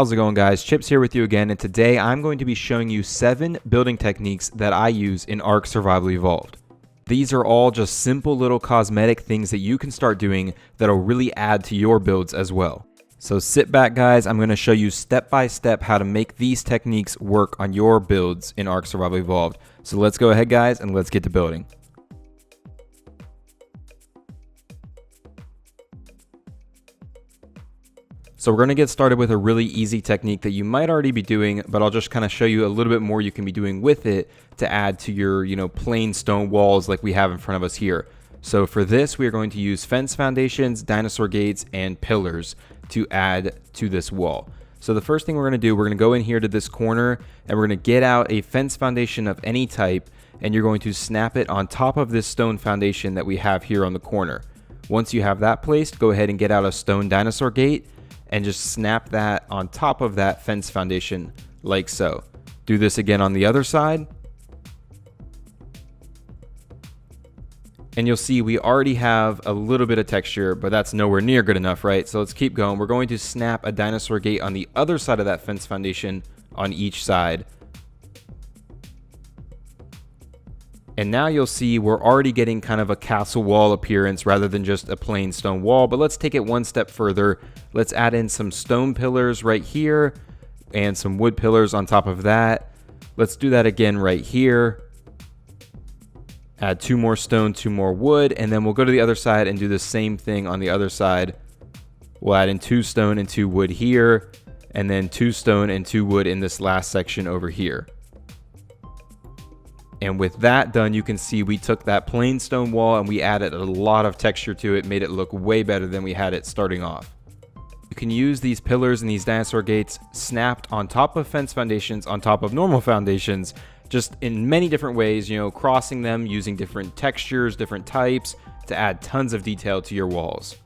How's it going, guys? Chips here with you again, and today I'm going to be showing you 7 building techniques that I use in Ark Survival Evolved. These are all just simple little cosmetic things that you can start doing that'll really add to your builds as well. So sit back, guys. I'm going to show you step by step how to make these techniques work on your builds in Ark Survival Evolved. So let's go ahead, guys, and let's get to building. So we're going to get started with a really easy technique that you might already be doing, but I'll just kind of show you a little bit more you can be doing with it to add to your, plain stone walls like we have in front of us here. So for this, we are going to use fence foundations, dinosaur gates, and pillars to add to this wall. So the first thing we're going to do, we're going to go in here to this corner and we're going to get out a fence foundation of any type, and you're going to snap it on top of this stone foundation that we have here on the corner. Once you have that placed, go ahead and get out a stone dinosaur gate and just snap that on top of that fence foundation like so. Do this again on the other side. And you'll see we already have a little bit of texture, but that's nowhere near good enough, right? So let's keep going. We're going to snap a dinosaur gate on the other side of that fence foundation on each side. And now you'll see we're already getting kind of a castle wall appearance rather than just a plain stone wall. But let's take it one step further. Let's add in some stone pillars right here and some wood pillars on top of that. Let's do that again right here. Add 2 more stone, 2 more wood, and then we'll go to the other side and do the same thing on the other side. We'll add in 2 stone and 2 wood here, and then 2 stone and 2 wood in this last section over here. And with that done, you can see we took that plain stone wall and we added a lot of texture to it, made it look way better than we had it starting off. You can use these pillars and these dinosaur gates snapped on top of fence foundations, on top of normal foundations, just in many different ways, crossing them, using different textures, different types to add tons of detail to your walls.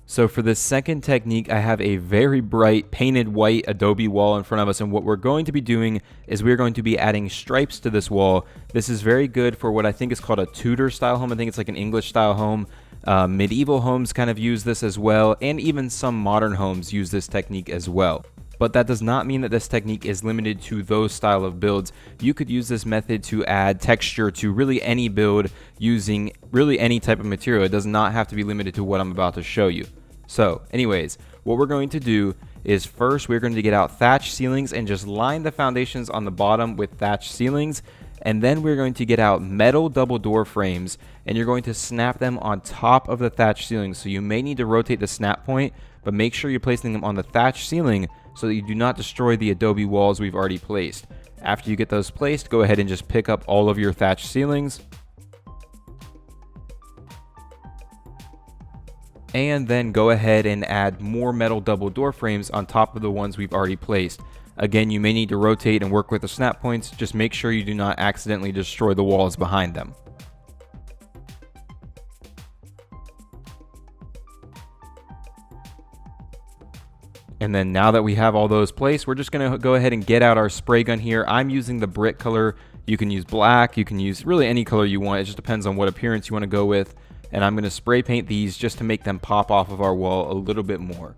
So for this second technique, I have a very bright painted white adobe wall in front of us, and what we're going to be doing is we're going to be adding stripes to this wall. This is very good for what I think is called a Tudor-style home. I think it's like an English-style home. Medieval homes kind of use this as well, and even some modern homes use this technique as well. But that does not mean that this technique is limited to those style of builds. You could use this method to add texture to really any build using really any type of material. It does not have to be limited to what I'm about to show you. So anyways, what we're going to do is first we're going to get out thatch ceilings and just line the foundations on the bottom with thatch ceilings. And then we're going to get out metal double door frames, and you're going to snap them on top of the thatch ceiling. So you may need to rotate the snap point, but make sure you're placing them on the thatch ceiling so that you do not destroy the adobe walls we've already placed. After you get those placed, go ahead and just pick up all of your thatch ceilings. And then go ahead and add more metal double door frames on top of the ones we've already placed. Again, you may need to rotate and work with the snap points. Just make sure you do not accidentally destroy the walls behind them. And then now that we have all those placed, we're just going to go ahead and get out our spray gun here. I'm using the brick color. You can use black. You can use really any color you want. It just depends on what appearance you want to go with. And I'm going to spray paint these just to make them pop off of our wall a little bit more.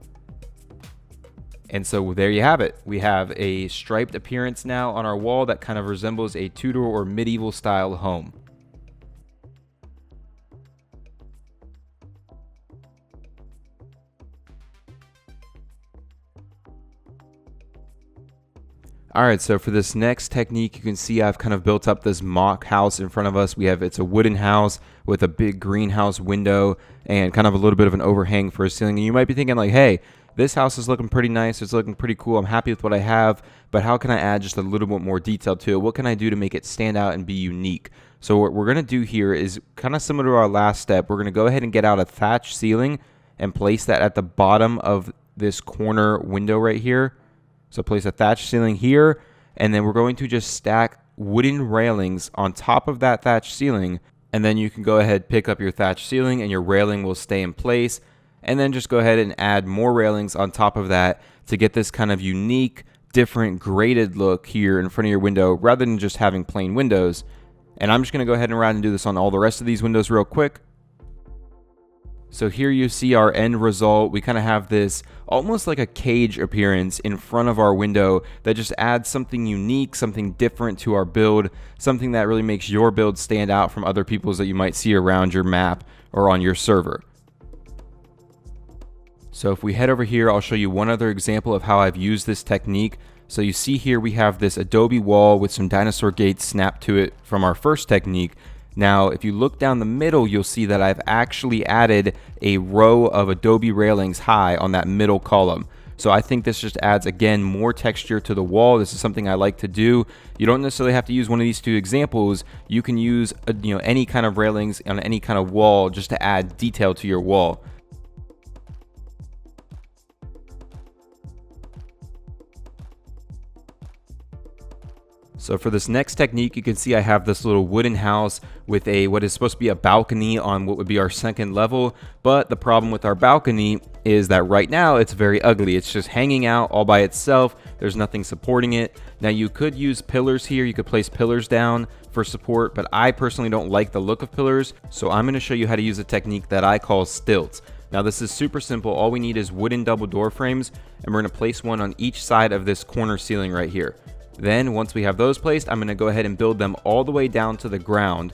And so there you have it. We have a striped appearance now on our wall that kind of resembles a Tudor or medieval style home. Alright, so for this next technique, you can see I've kind of built up this mock house in front of us. It's a wooden house with a big greenhouse window and kind of a little bit of an overhang for a ceiling. And you might be thinking like, hey, this house is looking pretty nice. It's looking pretty cool. I'm happy with what I have, but how can I add just a little bit more detail to it? What can I do to make it stand out and be unique? So what we're going to do here is kind of similar to our last step. We're going to go ahead and get out a thatch ceiling and place that at the bottom of this corner window right here. So place a thatch ceiling here, and then we're going to just stack wooden railings on top of that thatch ceiling, and then you can go ahead, pick up your thatch ceiling, and your railing will stay in place. And then just go ahead and add more railings on top of that to get this kind of unique, different graded look here in front of your window rather than just having plain windows. And I'm just going to go ahead and run and do this on all the rest of these windows real quick. So here you see our end result. We kind of have this almost like a cage appearance in front of our window that just adds something unique, something different to our build, something that really makes your build stand out from other people's that you might see around your map or on your server. So if we head over here, I'll show you one other example of how I've used this technique. So you see here we have this adobe wall with some dinosaur gates snapped to it from our first technique. Now, if you look down the middle, you'll see that I've actually added a row of adobe railings high on that middle column. So I think this just adds, again, more texture to the wall. This is something I like to do. You don't necessarily have to use one of these two examples. You can use any kind of railings on any kind of wall just to add detail to your wall. So for this next technique, you can see I have this little wooden house with what is supposed to be a balcony on what would be our second level. But the problem with our balcony is that right now it's very ugly. It's just hanging out all by itself. There's nothing supporting it. Now you could use pillars here. You could place pillars down for support, but I personally don't like the look of pillars. So I'm going to show you how to use a technique that I call stilts. Now this is super simple. All we need is wooden double door frames, and we're going to place one on each side of this corner ceiling right here. Then once we have those placed, I'm going to go ahead and build them all the way down to the ground.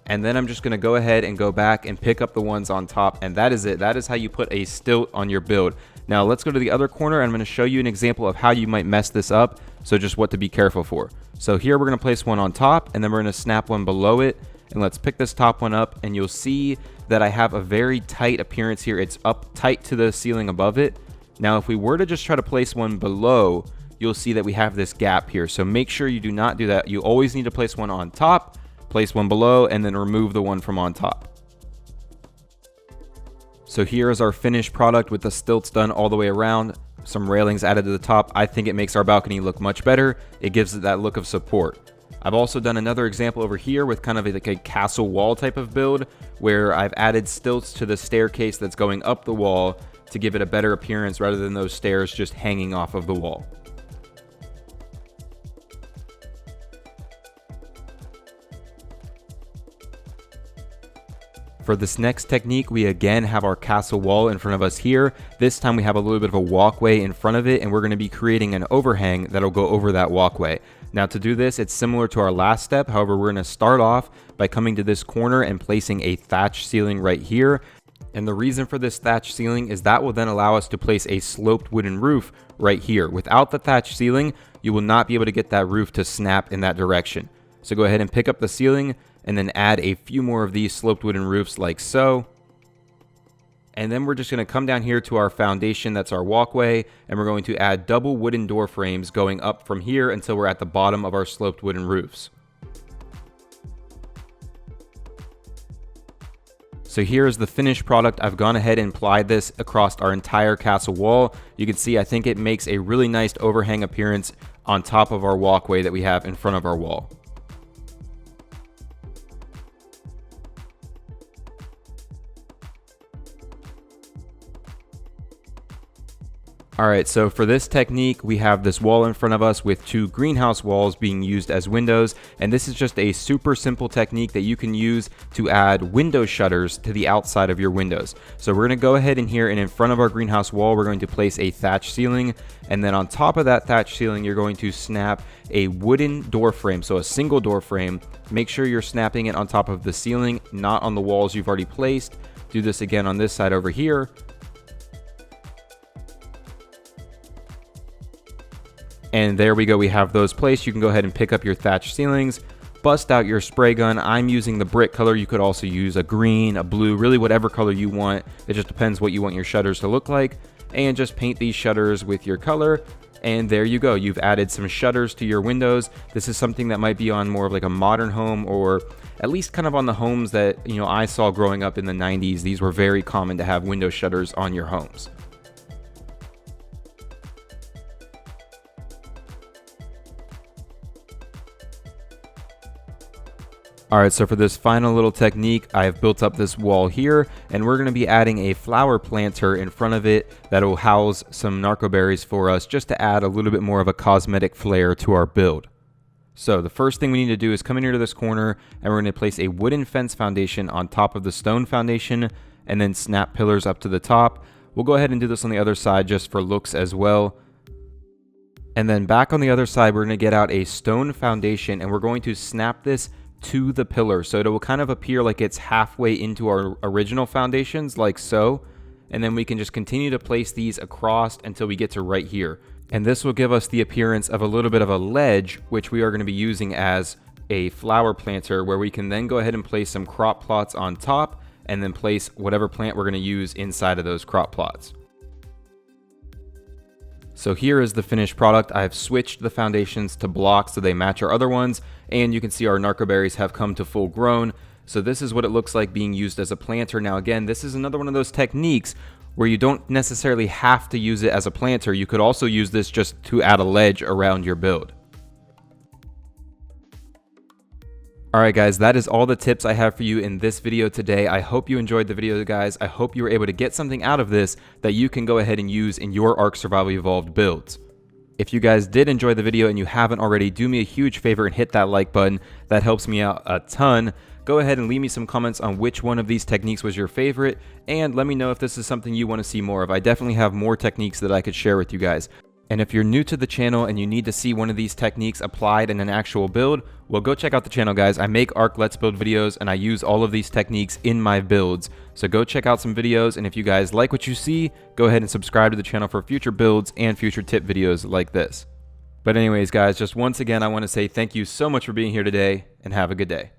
And then I'm just going to go ahead and go back and pick up the ones on top, and that is it. That is how you put a stilt on your build. Now let's go to the other corner, and I'm going to show you an example of how you might mess this up, so just what to be careful for. So here we're going to place one on top, and then we're going to snap one below it. And let's pick this top one up, and you'll see that I have a very tight appearance here. It's up tight to the ceiling above it. Now, if we were to just try to place one below, you'll see that we have this gap here. So make sure you do not do that. You always need to place one on top, place one below, and then remove the one from on top. So here is our finished product with the stilts done all the way around, some railings added to the top. I think it makes our balcony look much better. It gives it that look of support. I've also done another example over here with kind of like a castle wall type of build where I've added stilts to the staircase that's going up the wall to give it a better appearance rather than those stairs just hanging off of the wall. For this next technique, we again have our castle wall in front of us here. This time we have a little bit of a walkway in front of it, and we're going to be creating an overhang that'll go over that walkway. Now to do this, it's similar to our last step. However, we're going to start off by coming to this corner and placing a thatch ceiling right here. And the reason for this thatch ceiling is that will then allow us to place a sloped wooden roof right here. Without the thatch ceiling, you will not be able to get that roof to snap in that direction. So go ahead and pick up the ceiling and then add a few more of these sloped wooden roofs like so. And then we're just going to come down here to our foundation, that's our walkway, and we're going to add double wooden door frames going up from here until we're at the bottom of our sloped wooden roofs. So here is the finished product. I've gone ahead and applied this across our entire castle wall. You can see I think it makes a really nice overhang appearance on top of our walkway that we have in front of our wall. Alright, so for this technique, we have this wall in front of us with two greenhouse walls being used as windows, and this is just a super simple technique that you can use to add window shutters to the outside of your windows. So we're going to go ahead in here, and in front of our greenhouse wall, we're going to place a thatch ceiling, and then on top of that thatch ceiling, you're going to snap a wooden door frame, so a single door frame. Make sure you're snapping it on top of the ceiling, not on the walls you've already placed. Do this again on this side over here. And there we go, we have those placed. You can go ahead and pick up your thatch ceilings, bust out your spray gun. I'm using the brick color. You could also use a green, a blue, really whatever color you want. It just depends what you want your shutters to look like. And just paint these shutters with your color. And there you go, you've added some shutters to your windows. This is something that might be on more of like a modern home, or at least kind of on the homes that, I saw growing up in the 90s. These were very common to have window shutters on your homes. Alright, so for this final little technique, I've built up this wall here, and we're going to be adding a flower planter in front of it that will house some narco berries for us, just to add a little bit more of a cosmetic flair to our build. So the first thing we need to do is come in here to this corner, and we're going to place a wooden fence foundation on top of the stone foundation, and then snap pillars up to the top. We'll go ahead and do this on the other side just for looks as well. And then back on the other side, we're going to get out a stone foundation, and we're going to snap this to the pillar. So it will kind of appear like it's halfway into our original foundations, like so. And then we can just continue to place these across until we get to right here. And this will give us the appearance of a little bit of a ledge, which we are going to be using as a flower planter, where we can then go ahead and place some crop plots on top, and then place whatever plant we're going to use inside of those crop plots. So here is the finished product. I've switched the foundations to blocks so they match our other ones, and you can see our narcoberries have come to full grown. So this is what it looks like being used as a planter. Now again, this is another one of those techniques where you don't necessarily have to use it as a planter. You could also use this just to add a ledge around your build. Alright guys, that is all the tips I have for you in this video today. I hope you enjoyed the video, guys. I hope you were able to get something out of this that you can go ahead and use in your Ark Survival Evolved builds. If you guys did enjoy the video and you haven't already, do me a huge favor and hit that like button. That helps me out a ton. Go ahead and leave me some comments on which one of these techniques was your favorite, and let me know if this is something you want to see more of. I definitely have more techniques that I could share with you guys. And if you're new to the channel and you need to see one of these techniques applied in an actual build, well, go check out the channel, guys. I make Ark Let's Build videos, and I use all of these techniques in my builds. So go check out some videos, and if you guys like what you see, go ahead and subscribe to the channel for future builds and future tip videos like this. But anyways, guys, just once again, I want to say thank you so much for being here today, and have a good day.